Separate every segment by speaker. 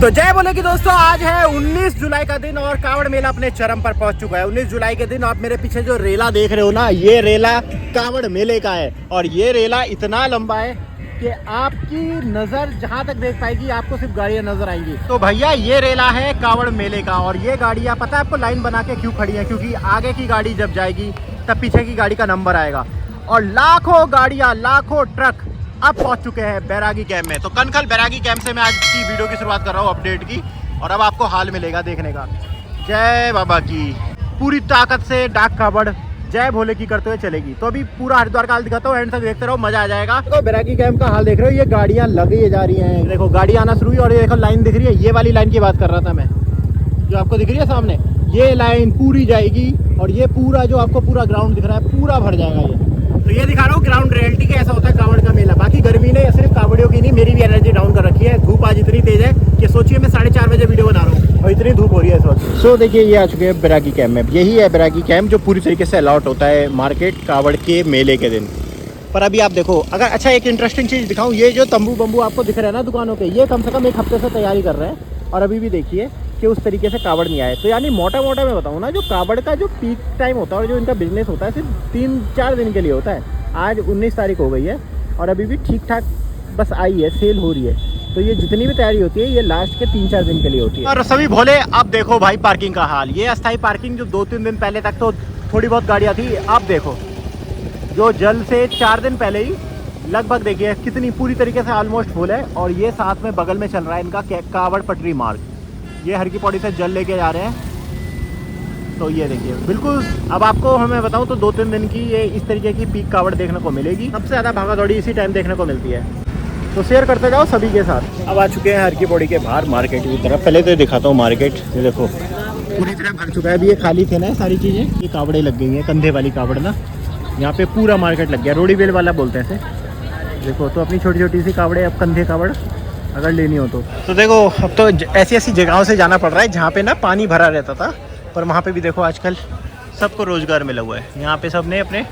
Speaker 1: तो जय बोले कि दोस्तों आज है 19 जुलाई का दिन और कावड़ मेला अपने चरम पर पहुंच चुका है। 19 जुलाई के दिन आप मेरे पीछे जो रेला देख रहे हो ना, ये रेला कावड़ मेले का है और ये रेला इतना लंबा है कि आपकी नज़र जहां तक देख पाएगी आपको सिर्फ गाड़ियां नजर आएंगी। तो भैया ये रेला है कावड़ मेले का और ये गाड़ियां पता है आपको लाइन बना के क्यों खड़ी है, क्योंकि आगे की गाड़ी जब जाएगी तब पीछे की गाड़ी का नंबर आएगा और लाखों गाड़ियां लाखों ट्रक अब पहुंच चुके हैं बैरागी कैंप में। तो कनखल बैरागी कैंप से मैं आज की वीडियो की शुरुआत कर रहा हूँ अपडेट की और अब आपको हाल मिलेगा देखने का। जय बाबा की पूरी ताकत से डाक कावड़ जय भोले की करते हुए चलेगी। तो अभी पूरा हरिद्वार का हाल दिखाता हूँ, एंड तक देखते रहो, मजा आ जाएगा। तो बैरागी कैंप का हाल देख रहे हो, ये गाड़ियाँ लगी जा रही हैं, देखो गाड़ी आना शुरू हुई और ये देखो लाइन दिख रही है, ये वाली लाइन की बात कर रहा था मैं, जो आपको दिख रही है सामने, ये लाइन पूरी जाएगी और ये पूरा जो आपको पूरा ग्राउंड दिख रहा है पूरा भर जाएगा ये। तो ये दिखा रहा हूँ ग्राउंड रियलिटी का ऐसा होता है कावड़ का मेला। बाकी गर्मी ने सिर्फ कावड़ियों की नहीं, मेरी भी एनर्जी डाउन कर रखी है। धूप आज इतनी तेज है कि सोचिए मैं 4:30 बजे वीडियो बना रहा हूँ और इतनी धूप हो रही है इस वक्त। सो देखिए ये आ चुके हैं बैरागी कैंप में। यही है बैरागी कैंप जो पूरी तरीके से अलॉट होता है मार्केट कावड़ के मेले के दिन। पर अभी आप देखो, अगर अच्छा एक इंटरेस्टिंग चीज़ दिखाऊँ, ये जो तंबू बम्बू आपको दिख रहा है ना दुकानों के, ये कम से कम 1 हफ्ते से तैयारी कर रहे हैं और अभी भी देखिए कि उस तरीके से कावड़ नहीं आए। तो यानी मोटा मोटा मैं बताऊँ ना, जो कावड़ का जो पीक टाइम होता है और जो इनका बिजनेस होता है सिर्फ 3-4 दिन के लिए होता है। आज 19 तारीख हो गई है और अभी भी ठीक ठाक बस आई है, सेल हो रही है। तो ये जितनी भी तैयारी होती है ये लास्ट के 3-4 दिन के लिए होती है। और सभी भोले अब देखो भाई पार्किंग का हाल, ये अस्थायी पार्किंग जो 2-3 दिन पहले तक तो थोड़ी बहुत गाड़ियाँ थी, अब देखो जो जल से 4 दिन पहले ही लगभग देखिए कितनी पूरी तरीके से ऑलमोस्ट फुल है। और ये साथ में बगल में चल रहा है इनका कावड़ पटरी मार्ग, ये हर की पौड़ी से जल लेके जा रहे हैं। तो ये देखिए बिल्कुल, अब आपको हमें बताऊं तो 2-3 दिन की ये इस तरीके की पीक कावड़ देखने को मिलेगी। सबसे ज़्यादा भागा दौड़ी इसी टाइम देखने को मिलती है, तो शेयर करते जाओ सभी के साथ। अब आ चुके हैं हर की पौड़ी के बाहर मार्केट की तरफ। पहले तो दिखाता हूँ मार्केट, ये देखो पूरी तरह भर चुका है। अभी ये खाली थे ना सारी चीज़ें, ये कावड़े लग गई हैं, कंधे वाली कावड़ ना, यहाँ पे पूरा मार्केट लग गया, रोड़ी बेल वाला बोलते हैं इसे। देखो तो अपनी छोटी छोटी सी कावड़े, अब कंधे कावड़ अगर लेनी हो तो देखो अब तो ऐसी ऐसी जगहों से जाना पड़ रहा है जहाँ पे ना पानी भरा रहता था, पर वहाँ पे भी देखो आजकल सबको रोज़गार मिला हुआ है। यहाँ पे सब ने अपने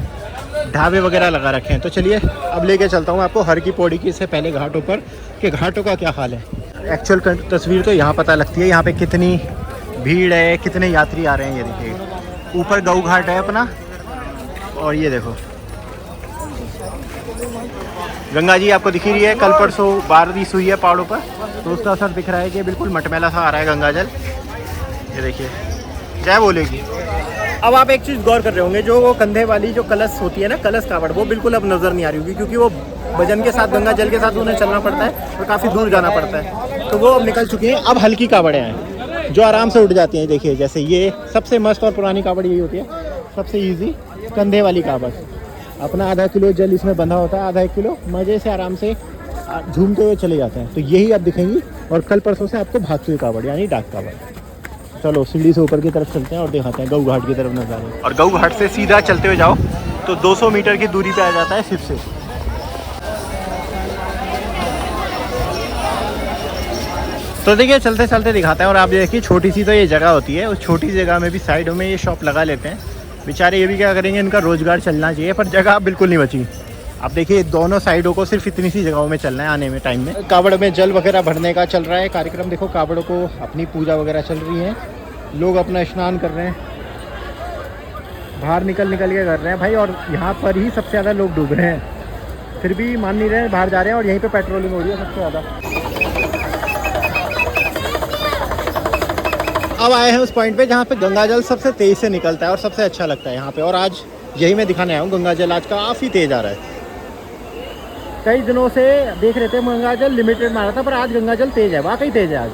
Speaker 1: ढाबे वगैरह लगा रखे हैं। तो चलिए अब लेके चलता हूँ आपको हर की पौड़ी की से पहले घाटों पर, कि घाटों का क्या हाल है। एक्चुअल तस्वीर तो यहाँ पता लगती है, यहाँ पे कितनी भीड़ है, कितने यात्री आ रहे हैं। ये देखिए ऊपर गऊ घाट है अपना और ये देखो गंगा जी आपको दिख रही है, कल परसों बारिश हुई है पहाड़ों पर तो उसका असर दिख रहा है कि बिल्कुल मटमैला सा आ रहा है गंगा जल। ये देखिए जय बोलेगी। अब आप एक चीज़ गौर कर रहे होंगे, जो वो कंधे वाली जो कलश होती है ना, कलश कावड़, वो बिल्कुल अब नज़र नहीं आ रही होगी, क्योंकि वो वजन के साथ गंगा जल के साथ उन्हें चलना पड़ता है और काफ़ी दूर जाना पड़ता है, तो वो अब निकल चुकी हैं। अब हल्की कावड़ें हैं जो आराम से उठ जाती हैं। देखिए जैसे ये सबसे मस्त और पुरानी कावड़ यही होती है, सबसे ईजी कंधे वाली कावड़। अपना आधा किलो जल इसमें बंधा होता है, आधा 1 किलो, मज़े से आराम से झूमते हुए चले जाते हैं। तो यही अब दिखेंगी और कल परसों से आपको भागती हुई कावड़ यानी डाक कावड़। चलो सीढ़ी से ऊपर की तरफ चलते हैं और दिखाते हैं गऊ घाट की तरफ नज़ारे। और गऊ घाट से सीधा चलते हुए जाओ तो 200 मीटर की दूरी पे आ जाता है सिर्फ से। तो देखिए चलते चलते दिखाते हैं और आप देखिए छोटी सी तो ये जगह होती है, उस छोटी जगह में भी साइडों में ये शॉप लगा लेते हैं। बेचारे ये भी क्या करेंगे, इनका रोज़गार चलना चाहिए, पर जगह बिल्कुल नहीं बची। आप देखिए दोनों साइडों को सिर्फ इतनी सी जगहों में चलना है आने में टाइम में। कावड़ में जल वगैरह भरने का चल रहा है कार्यक्रम। देखो कावड़ों को अपनी पूजा वगैरह चल रही है, लोग अपना स्नान कर रहे हैं, बाहर निकल के कर रहे हैं भाई। और यहाँ पर ही सबसे ज़्यादा लोग डूब रहे हैं, फिर भी मान नहीं रहे हैं, बाहर जा रहे हैं और यहीं पर पेट्रोलिंग हो रही है सबसे ज़्यादा। अब आए हैं उस पॉइंट पे जहाँ पे गंगा जल सबसे तेज़ से निकलता है और सबसे अच्छा लगता है यहाँ पे, और आज यही मैं दिखाने आया हूँ। गंगा जल आज काफ़ी तेज़ आ रहा है, कई दिनों से देख रहे थे गंगा जल लिमिटेड मारा था, पर आज गंगा जल तेज़ है, वाकई तेज़ है आज,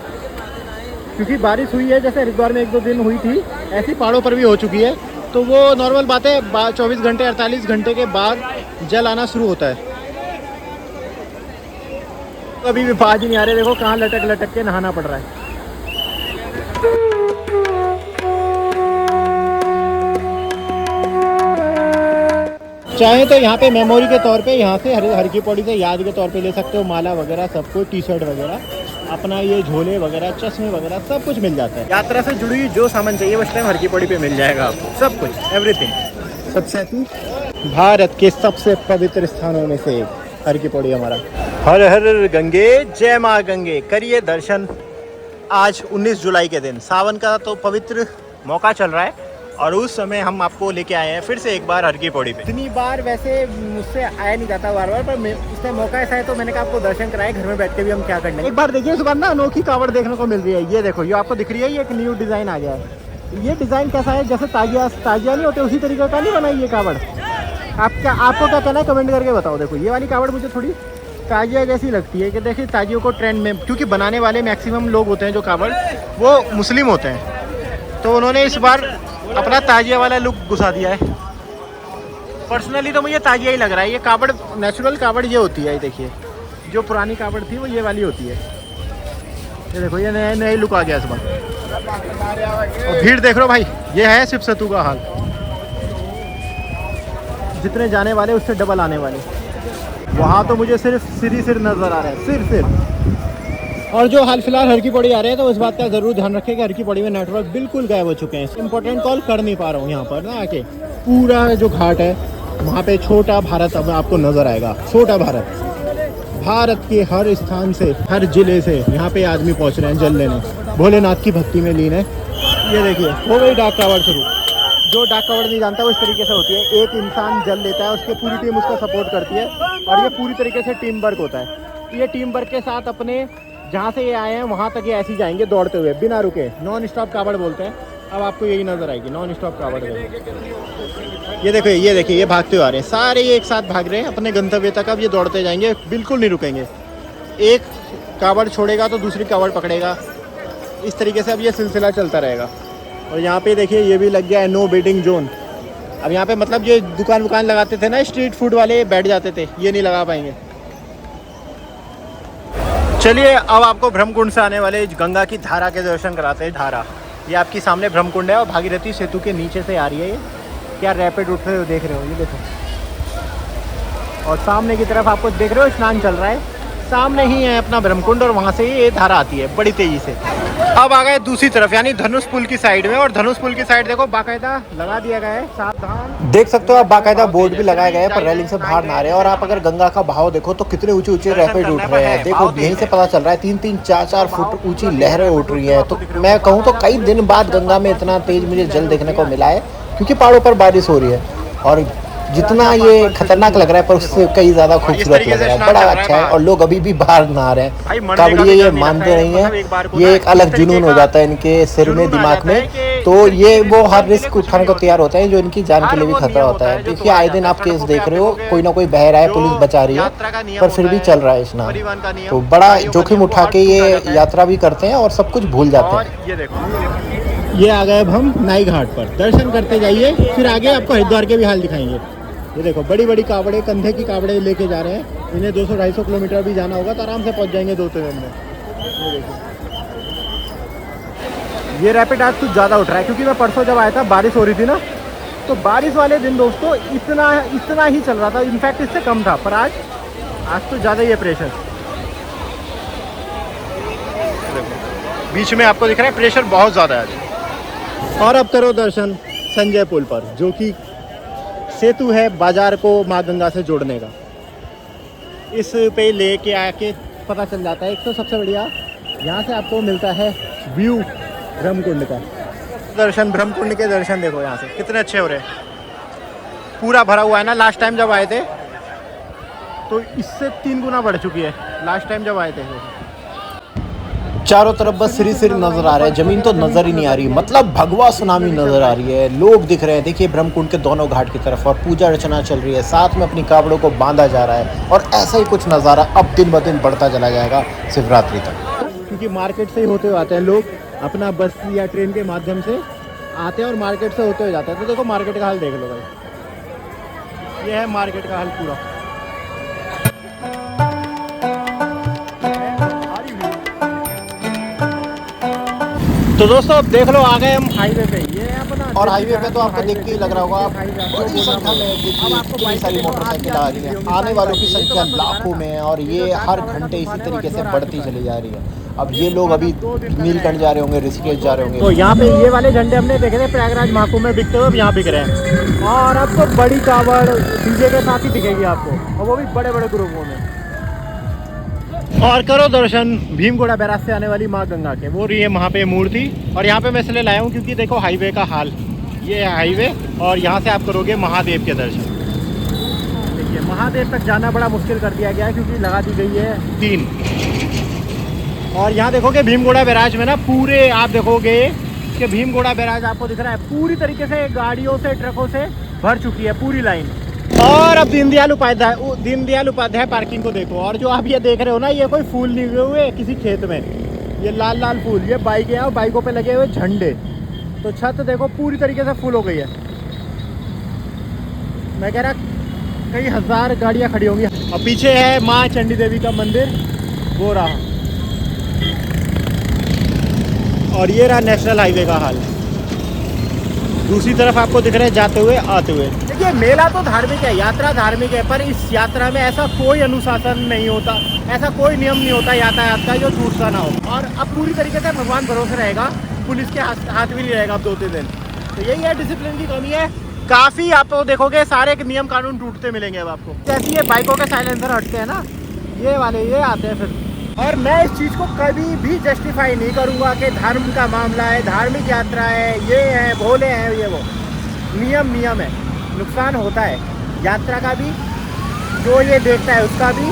Speaker 1: क्योंकि बारिश हुई है। जैसे हरिद्वार में 1-2 दिन हुई थी, ऐसी पहाड़ों पर भी हो चुकी है। तो वो नॉर्मल बात है, 24 घंटे 48 घंटे के बाद जल आना शुरू होता है। तो अभी भी बाज नहीं आ रहे, देखो कहाँ लटक लटक के नहाना पड़ रहा है। चाहे तो यहाँ पे मेमोरी के तौर पे यहाँ से हर की पौड़ी से याद के तौर पे ले सकते हो, माला वगैरह सब कुछ, टी-शर्ट वगैरह, अपना ये झोले वगैरह, चश्मे वगैरह सब कुछ मिल जाता है। यात्रा से जुड़ी हुई जो सामान चाहिए उस टाइम हर की पौड़ी पे मिल जाएगा आपको, सब कुछ, एवरीथिंग। सबसे भारत के सबसे पवित्र स्थानों में से एक हर की पौड़ी हमारा। हर हर गंगे, जय माँ गंगे, करिए दर्शन आज 19 जुलाई के दिन सावन का तो पवित्र मौका चल रहा है और उस समय हम आपको लेके आए हैं फिर से एक बार हर की पौड़ी पे। इतनी बार वैसे मुझसे आया नहीं जाता बार बार, पर इसमें मौका ऐसा है तो मैंने कहा आपको दर्शन कराए, घर में बैठ के भी हम क्या करने। एक बार देखिए इस बार ना अनोखी कावड़ देखने को मिल रही है। ये देखो, ये आपको दिख रही है, ये एक न्यू डिज़ाइन आ गया है। ये डिज़ाइन कैसा है, जैसे ताजिया नहीं होते उसी तरीके का नहीं बनाई ये कावड़। आपको क्या कहना है कमेंट करके बताओ। देखो ये वाली कावड़ मुझे थोड़ी ताजिया जैसी लगती है कि देखिए ताजियों को ट्रेंड में, क्योंकि बनाने वाले मैक्सिमम लोग होते हैं जो कावड़ वो मुस्लिम होते हैं, तो उन्होंने इस बार अपना ताजिया वाला लुक घुसा दिया है। पर्सनली तो मुझे ताजिया ही लग रहा है। ये कावड़ नेचुरल कावड़ ये होती है, ये देखिए जो पुरानी कावड़ थी वो ये वाली होती है। ये देखो ये नया लुक आ गया इस बार। और भीड़ देख रहे हो भाई, ये है शिव सेतु का हाल। जितने जाने वाले उससे डबल आने वाले। वहाँ तो मुझे सिर्फ सिर नज़र आ रहा है, सिर। और जो हाल फिलहाल हर की पौड़ी आ रहे हैं तो इस बात का ज़रूर ध्यान रखें कि हर की पौड़ी में नेटवर्क बिल्कुल गायब हो चुके हैं। इंपॉर्टेंट कॉल कर नहीं पा रहा हूँ यहाँ पर ना आके। पूरा जो घाट है वहाँ पे छोटा भारत अब आपको नज़र आएगा। छोटा भारत के हर स्थान से, हर जिले से यहाँ पे आदमी पहुँच रहे हैं जल लेने, भोलेनाथ की भक्ति में लीन है। ये देखिए हो गई डाक कावड़ शुरू। जो डाक कावड़ नहीं जानता वो इस तरीके से होती है, एक इंसान जल लेता है, उसकी पूरी टीम उसका सपोर्ट करती है और ये पूरी तरीके से टीम वर्क होता है। ये टीम वर्क के साथ अपने जहाँ से ये आए हैं वहाँ तक ये ऐसे ही जाएंगे दौड़ते हुए बिना रुके। नॉन स्टॉप कावड़ बोलते हैं। अब आपको यही नज़र आएगी नॉन स्टॉप कावड़। ये देखिए ये भागते हुए आ रहे हैं, सारे ये एक साथ भाग रहे हैं अपने गंतव्य तक। अब ये दौड़ते जाएंगे, बिल्कुल नहीं रुकेंगे। एक कावड़ छोड़ेगा तो दूसरी कावड़ पकड़ेगा, इस तरीके से अब ये सिलसिला चलता रहेगा। और यहाँ पे देखिए ये भी लग गया है नो बेटिंग जोन। अब यहाँ पे मतलब जो दुकान लगाते थे ना स्ट्रीट फूड वाले, बैठ जाते थे, ये नहीं लगा पाएंगे। चलिए अब आपको ब्रह्मकुंड से आने वाले गंगा की धारा के दर्शन कराते हैं। धारा ये आपकी सामने ब्रह्मकुंड है और भागीरथी सेतु के नीचे से आ रही है। ये क्या रैपिड उठ रहे हो, देख रहे हो, ये देखो। और सामने की तरफ आपको देख रहे हो स्नान चल रहा है, सामने ही है अपना ब्रह्मकुंड और वहाँ से ये धारा आती है बड़ी तेजी से। अब आ गए दूसरी तरफ यानी धनुष पुल की साइड में, और धनुष पुल की साइड देखो बाकायदा लगा दिया गया है सावधान। देख सकते हो आप बाकायदा बोर्ड भी लगाया गया है पर रेलिंग से बाहर ना आ रहे। और आप अगर गंगा का बहाव देखो तो कितने ऊंचे ऊंचे रैपिड उठ रहे हैं। देखो यहीं से पता चल रहा है 3-3, 4-4 फुट ऊंची लहरें उठ रही हैं। तो मैं कहूँ तो कई दिन बाद गंगा में इतना तेज मुझे जल देखने को मिला है, क्योंकि पहाड़ों पर बारिश हो रही है। और जितना ये खतरनाक लग रहा है पर उससे कई ज्यादा खूबसूरत लग रहा है, बड़ा अच्छा है। और लोग अभी भी बाहर नहा रहे हैं। कावड़िये ये मानते नहीं है, ये एक अलग जुनून हो जाता है इनके सिर में, दिमाग में। तो ये वो हर रिस्क उठाने को तैयार होते हैं जो इनकी जान के लिए भी खतरा होता है। देखिए आए दिन आप केस देख रहे हो, कोई ना कोई बह रहा है, पुलिस बचा रही है, पर फिर भी चल रहा है स्नान। तो बड़ा जोखिम उठा के ये यात्रा भी करते हैं और सब कुछ भूल जाते हैं। ये आ गए अब हम नाई घाट पर, दर्शन करते जाइए, फिर आगे आपको हरिद्वार के भी हाल दिखाएंगे। ये देखो बड़ी बड़ी कावड़े, कंधे की कावड़े लेके जा रहे हैं। इन्हें 200-250 किलोमीटर भी जाना होगा तो आराम से पहुंच जाएंगे 2-3 दिन में। ये देखो ये रैपिड आज कुछ ज़्यादा उठ रहा है, क्योंकि मैं परसों जब आया था बारिश हो रही थी ना, तो बारिश वाले दिन दोस्तों इतना ही चल रहा था, इनफैक्ट इससे कम था। पर आज तो ज़्यादा ही है प्रेशर। बीच में आपको दिख रहा है प्रेशर बहुत ज़्यादा है आज। और अब करो दर्शन संजय पुल पर, जो कि सेतु है बाजार को माँ गंगा से जोड़ने का। इस पे लेके आके पता चल जाता है। एक तो सबसे बढ़िया यहाँ से आपको मिलता है व्यू ब्रह्मकुंड का दर्शन। ब्रह्मकुंड के दर्शन देखो यहाँ से कितने अच्छे हो रहे हैं, पूरा भरा हुआ है ना। लास्ट टाइम जब आए थे तो इससे 3 गुना बढ़ चुकी है लास्ट टाइम जब आए थे। चारों तरफ बस सिर नजर आ रहा है, जमीन तो नजर ही नहीं आ रही, मतलब भगवा सुनामी नजर आ रही है। लोग दिख रहे हैं, देखिए ब्रह्मकुंड के दोनों घाट की तरफ, और पूजा अर्चना चल रही है, साथ में अपनी कावड़ों को बांधा जा रहा है। और ऐसा ही कुछ नज़ारा अब दिन ब दिन बढ़ता चला जाएगा शिवरात्रि तक, क्योंकि मार्केट से ही होते हुए आते हैं लोग, अपना बस या ट्रेन के माध्यम से आते हैं और मार्केट से होते हुए जाते हैं। तो देखो मार्केट का हाल देख लो भाई, ये है मार्केट का हाल पूरा। तो दोस्तों अब देख लो आ गए हम हाईवे पे। ये अपना और हाईवे पे तो आपको देख के ही लग रहा होगा बड़ी संख्या में कितनी सारी मोटरसाइकिल आ रही है, आने वालों की संख्या लाखों में है। और ये हर घंटे इसी तरीके से बढ़ती चली जा रही है। अब ये लोग अभी नीलकंठ जा रहे होंगे, ऋषिकेश जा रहे होंगे। तो यहाँ पे ये वाले झंडे हमने देखे थे प्रयागराज महाकुंभ में बिकते हुए, यहाँ बिक रहे हैं। और अब तो बड़ी कावड़ डीजे के साथ ही दिखेगी आपको, और वो भी बड़े बड़े ग्रुपों में। और करो दर्शन भीमगोड़ा बैराज से आने वाली माँ गंगा के। वो रही है वहाँ पे मूर्ति। और यहाँ पे मैं इसलिए लाया हूँ क्योंकि देखो हाईवे का हाल, ये है हाईवे और यहाँ से आप करोगे महादेव के दर्शन। देखिए महादेव तक जाना बड़ा मुश्किल कर दिया गया है क्योंकि लगा दी गई है 3। और यहाँ देखोगे भीमगोड़ा बैराज में ना पूरे आप देखोगे कि भीमगोड़ा बैराज आपको दिख रहा है पूरी तरीके से गाड़ियों से ट्रकों से भर चुकी है पूरी लाइन। और अब दीनदयाल उपाध्याय पार्किंग को देखो। और जो आप ये देख रहे हो ना, ये कोई फूल नहीं हुए किसी खेत में, ये लाल लाल फूल, ये बाइक है और बाइकों पे लगे हुए झंडे। तो छत देखो पूरी तरीके से फुल हो गई है। मैं कह रहा कई हज़ार गाड़ियाँ खड़ी होंगी। और पीछे है माँ चंडी देवी का मंदिर, वो रहा। और ये रहा नेशनल हाईवे का हाल। दूसरी तरफ आपको दिख रहा है जाते हुए आते हुए। देखिए मेला तो धार्मिक है, यात्रा धार्मिक है, पर इस यात्रा में ऐसा कोई अनुशासन नहीं होता, ऐसा कोई नियम नहीं होता यातायात का जो टूटता ना हो। और अब पूरी तरीके से भगवान भरोसे रहेगा, पुलिस के हाथ भी नहीं रहेगा अब 2-3 दिन। तो यही है, डिसिप्लिन की कमी है काफ़ी। आप तो देखोगे सारे नियम कानून टूटते मिलेंगे अब आपको। जैसे ये बाइकों के साइलेंसर हटते हैं ना, ये वाले ये आते हैं फिर। और मैं इस चीज़ को कभी भी जस्टिफाई नहीं करूँगा कि धर्म का मामला है, धार्मिक यात्रा है, ये है, भोले हैं, ये वो। नियम है, नुकसान होता है यात्रा का भी, जो ये देखता है उसका भी,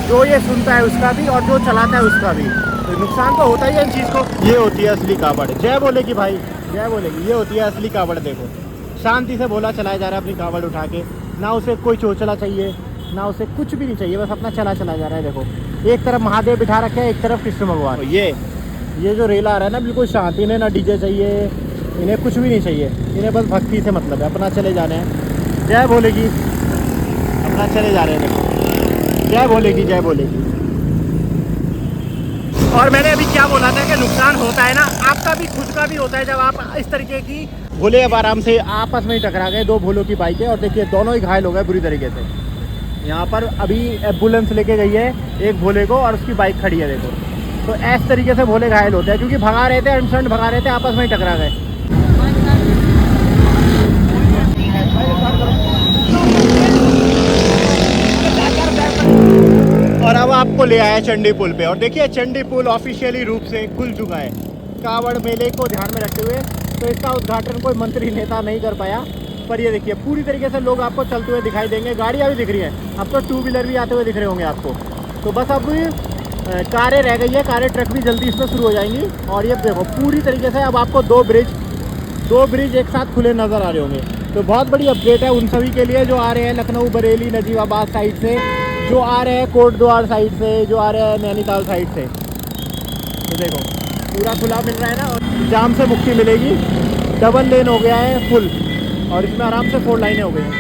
Speaker 1: जो ये सुनता है उसका भी, और जो चलाता है उसका भी। तो नुकसान तो होता ही है इन चीज़ को। ये होती है असली कावड़। जय बोलेगी भाई, जय बोलेगी। ये होती है असली कावड़। देखो शांति से भोला चलाया जा रहा है अपनी कावड़ उठा के, ना उसे कोई चोचला चाहिए, ना उसे कुछ भी नहीं चाहिए, बस अपना चला जा रहा है। देखो एक तरफ महादेव बिठा रखे हैं, एक तरफ कृष्ण भगवान। ये जो रेल आ रहा है ना बिल्कुल शांत, इन्हें ना डीजे चाहिए, इन्हें कुछ भी नहीं चाहिए, इन्हें बस भक्ति से मतलब है, अपना चले जाने हैं। जय बोलेगी, अपना चले जा रहे हैं। देखो जय बोलेगी, जय बोलेगी। और मैंने अभी क्या बोला था कि नुकसान होता है ना, आपका भी खुद का भी होता है जब आप इस तरीके की भोले अब आराम से आपस में ही टकरा गए। 2 भोलों की बाइक है और देखिए दोनों ही घायल हो गए बुरी तरीके से। यहाँ पर अभी एम्बुलेंस लेके गई है एक भोले को और उसकी बाइक खड़ी है। देखो तो इस तरीके से भोले घायल होते हैं क्योंकि भगा रहे थे, अनशन भगा रहे थे, आपस में ही टकरा गए। और अब आपको ले आया चंडी पुल पे। और देखिए चंडी पुल ऑफिशियली रूप से खुल चुका है कावड़ मेले को ध्यान में रखते हुए। तो इसका उद्घाटन कोई मंत्री नेता नहीं कर पाया, पर ये देखिए पूरी तरीके से लोग आपको चलते हुए दिखाई देंगे, गाड़ियाँ भी दिख रही हैं, अब तो 2 व्हीलर भी आते हुए दिख रहे होंगे आपको। तो बस अब कारें रह गई है, कारें ट्रक भी जल्दी इसमें शुरू हो जाएंगी। और ये देखो पूरी तरीके से अब आपको 2 ब्रिज एक साथ खुले नज़र आ रहे होंगे। तो बहुत बड़ी अपडेट है उन सभी के लिए जो आ रहे हैं लखनऊ, बरेली, नजीबाबाद साइड से, जो आ रहे हैं कोटद्वार साइड से, जो आ रहे हैं नैनीताल साइड से। तो देखो पूरा खुला मिल रहा है ना, और जाम से मुक्ति मिलेगी। डबल लेन हो गया है फुल और इसमें आराम से 4 लाइनें हो गई हैं।